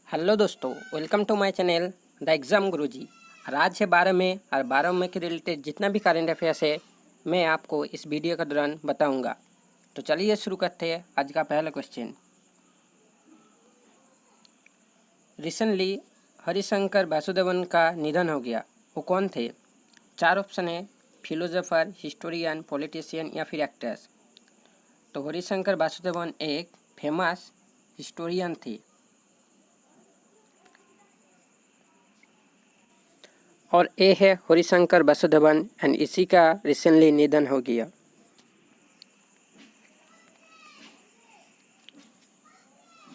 Hello दोस्तों, welcome to my channel the exam Guruji. और आज है 12 मई और 12 मई के रिलेटेड जितना भी करंट अफेयर्स है मैं आपको इस वीडियो के दौरान बताऊंगा। तो चलिए शुरू करते हैं आज का पहला क्वेश्चन। रिसेंटली हरिशंकर वासुदेवन का निधन हो गया। वो कौन थे? 4 ऑप्शन है, फिलोसोफर, हिस्टोरियन, पॉलिटिशियन या फिर एक्टर्स। तो हरिशंकर वासुदेवन एक फेमस हिस्टोरियन थे और ए है हरिशंकर वासुदेवन एंड इसी का रिसेंटली निधन हो गया।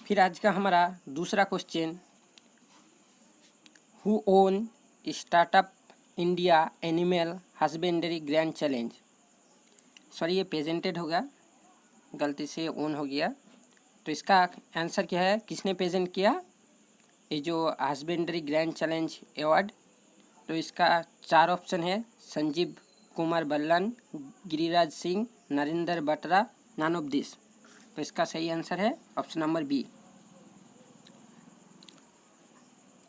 फिर आज का हमारा दूसरा question, who own startup India animal husbandry grand challenge. Sorry, ये प्रेजेंटेड होगा, गलती से ओन हो गया। तो इसका आंसर क्या है, किसने प्रेजेंट किया ये जो हस्बेंड्री ग्रैंड चैलेंज अवार्ड? तो इसका 4 ऑप्शन है, संजीव कुमार बल्लन, गिरिराज सिंह, नरेंद्र बटरा, नन ऑफ दिस। तो इसका सही आंसर है ऑप्शन नंबर बी,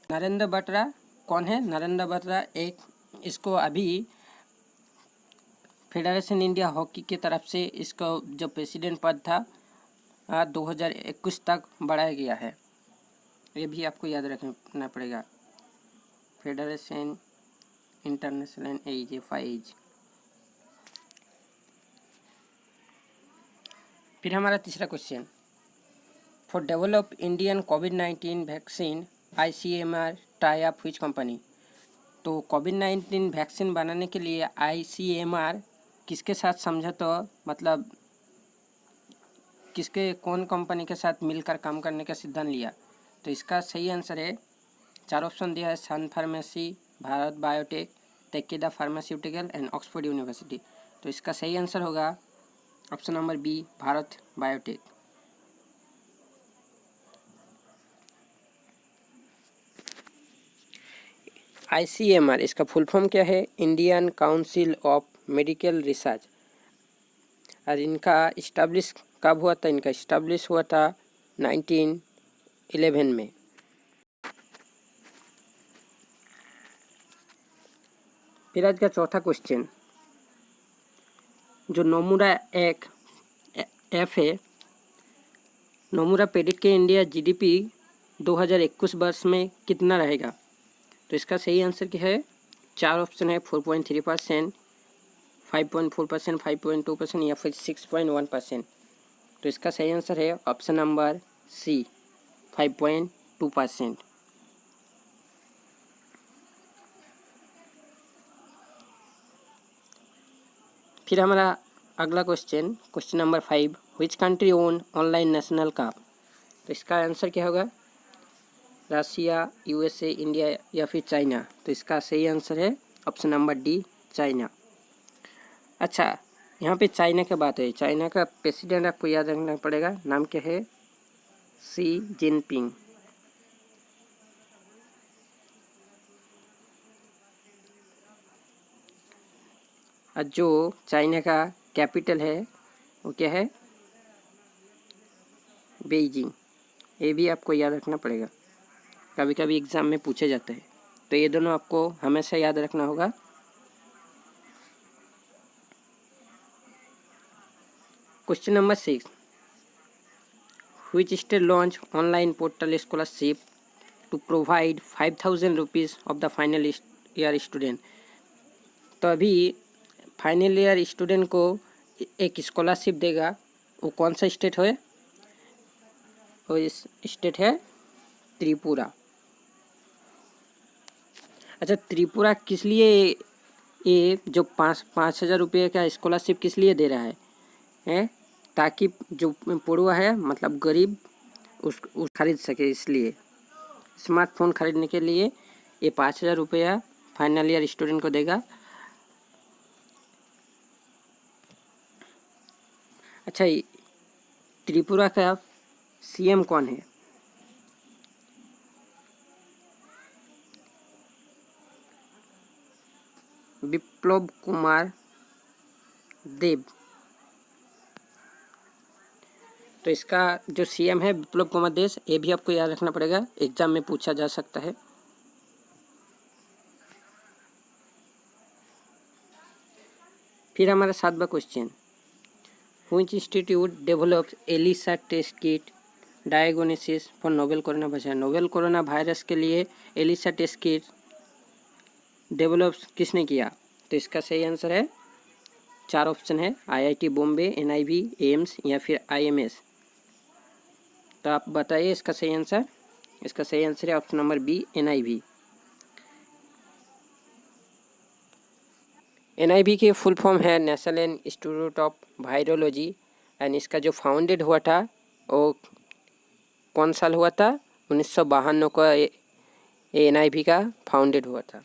नरेंद्र बटरा। कौन है नरेंद्र बटरा? एक इसको अभी फेडरेशन इंडिया हॉकी की तरफ से इसको जो प्रेसिडेंट पद था 2021 तक बढ़ाया गया है। ये भी आपको याद रखना पड़ेगा, फेडरेशन इंटरनेशनल एज एज। फिर हमारा तीसरा question, for develop Indian covid vaccine ICMR tie up which company. तो कोविड-19 वैक्सीन बनाने के लिए ICMR किसके साथ समझौता, मतलब किसके कौन कंपनी के साथ मिलकर काम करने का सिद्धांत लिया? तो इसका सही आंसर है, 4 ऑप्शन दिया है, sun pharmacy, Bharat biotech, Takeda pharmaceutical and Oxford university. तो इसका सही आंसर होगा option number B, Bharat biotech. ICMR इसका फुल फॉर्म क्या है? Indian council of medical research. और इनका इस्टेब्लिश कब हुआ था? इनका इस्टेब्लिश हुआ था 1911 में। फिर आज का चौथा क्वेश्चन, जो नोमुरा एक एफ है, नोमुरा प्रेडिक्ट के इंडिया GDP 2021 वर्ष में कितना रहेगा? तो इसका सही आंसर क्या है? 4 ऑप्शन है, 4.3%, 5.4%, 5.2% या फिर 6.1%। तो इसका सही आंसर है ऑप्शन नंबर सी, 5.2%। फिर हमारा अगला question, question number 5, which country own online national cup. तो इसका आंसर क्या होगा? रशिया, USA, इंडिया या फिर चाइना। तो इसका सही आंसर है ऑप्शन नंबर डी, चाइना। अच्छा, यहाँ पे चाइना की बात है, चाइना का प्रेसिडेंट आपको याद रखना पड़ेगा, नाम क्या है? Xi Jinping. और जो चाइना का कैपिटल है वो क्या है? बेइजिंग। ये भी आपको याद रखना पड़ेगा, कभी कभी एग्जाम में पूछे जाते हैं, तो ये दोनों आपको हमेशा याद रखना होगा। Question number 6, which state launch online portal scholarship to provide 5,000 rupees of the final year student. तो अभी फाइनल ईयर स्टूडेंट को एक स्कॉलरशिप देगा, वो कौन सा स्टेट है? वो इस स्टेट है त्रिपुरा। अच्छा, त्रिपुरा किस लिए ये जो 5,000 रुपये का स्कॉलरशिप किस लिए दे रहा है? ताकि जो पढ़ुआ है, मतलब गरीब, उस खरीद सके, इसलिए स्मार्टफोन खरीदने के लिए ये 5,000 रुपया फाइनल ईयर स्टूडेंट को देगा। अच्छा, त्रिपुरा का CM कौन है? विप्लव कुमार देब। तो इसका जो CM है विप्लव कुमार देश, ये भी आपको याद रखना पड़ेगा, एग्जाम में पूछा जा सकता है। फिर हमारा 7वां question, which institute develops ELISA test kit diagnosis for novel corona virus. Novel corona virus के लिए एलिसा टेस्ट किट डेवलप्स किसने किया? तो इसका सही आंसर है, 4 ऑप्शन है, IIT बॉम्बे, NIV, एम्स या फिर IMS। तो आप बताइए इसका सही आंसर। इसका सही आंसर है option number B, NIV। NIV की फुल फॉर्म है national institute of virology, and इसका जो फाउंडेड हुआ था वो कौन साल हुआ था? 1952 को NIV का फाउंडेड हुआ था।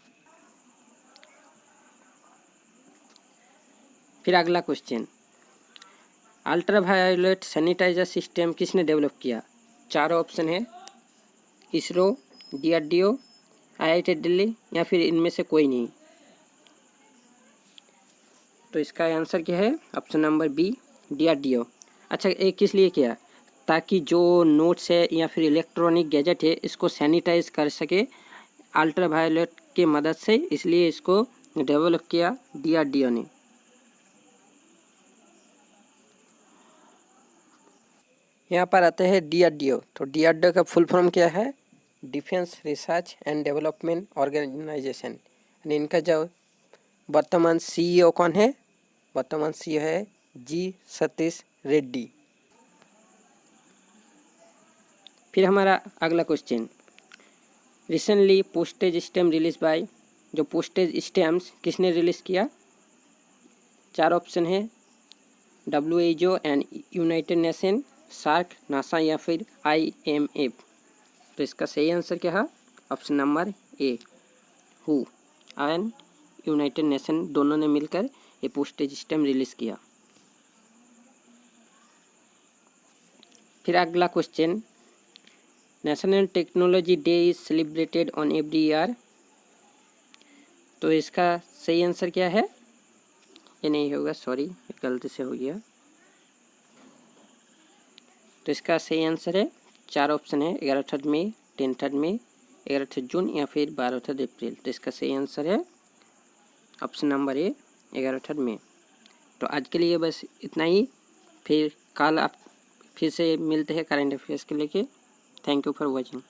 फिर अगला क्वेश्चन, अल्ट्रावायोलेट सैनिटाइजर सिस्टम किसने डेवलप किया? 4 ऑप्शन है, इसरो, DRDO, IIT दिल्ली या फिर इनमें से कोई नहीं। तो इसका आंसर क्या है? Option number B, DRDO। अच्छा, ये किस लिए किया? ताकि जो नोट्स है या फिर इलेक्ट्रॉनिक गैजेट है इसको सैनिटाइज कर सके अल्ट्रावायोलेट की मदद से, इसलिए इसको डेवलप किया DRDO ने। यहाँ पर आते हैं DRDO। तो DRDO का फुल फॉर्म क्या है? Defence research and development organisation. इनका जो वर्तमान CEO कौन है? वर्तमान CEO है G सतीश रेड्डी। फिर हमारा अगला question, recently postage stamp release by, जो पोस्टेज स्टैम्प्स किसने रिलीज किया? 4 ऑप्शन है, WHO and United Nation, SAARC, NASA या फिर IMF। तो इसका सही आंसर क्या है? ऑप्शन नंबर ए, हु एंड यूनाइटेड नेशन दोनों ने मिलकर ये पोस्टेज स्टैम्प रिलीज किया। फिर अगला question, national technology day is celebrated on every year. तो इसका सही आंसर क्या है? ये नहीं होगा, सॉरी गलती से हो गया। तो इसका सही आंसर है, 4 ऑप्शन है, 11 मई, 10 मई, 11 जून या फिर 12 अप्रैल। तो इसका सही आंसर है ऑप्शन नंबर ए, 11 मई। तो आज के लिए बस इतना ही, फिर कल आप फिर से मिलते हैं करंट अफेयर्स के लेके। Thank you for watching.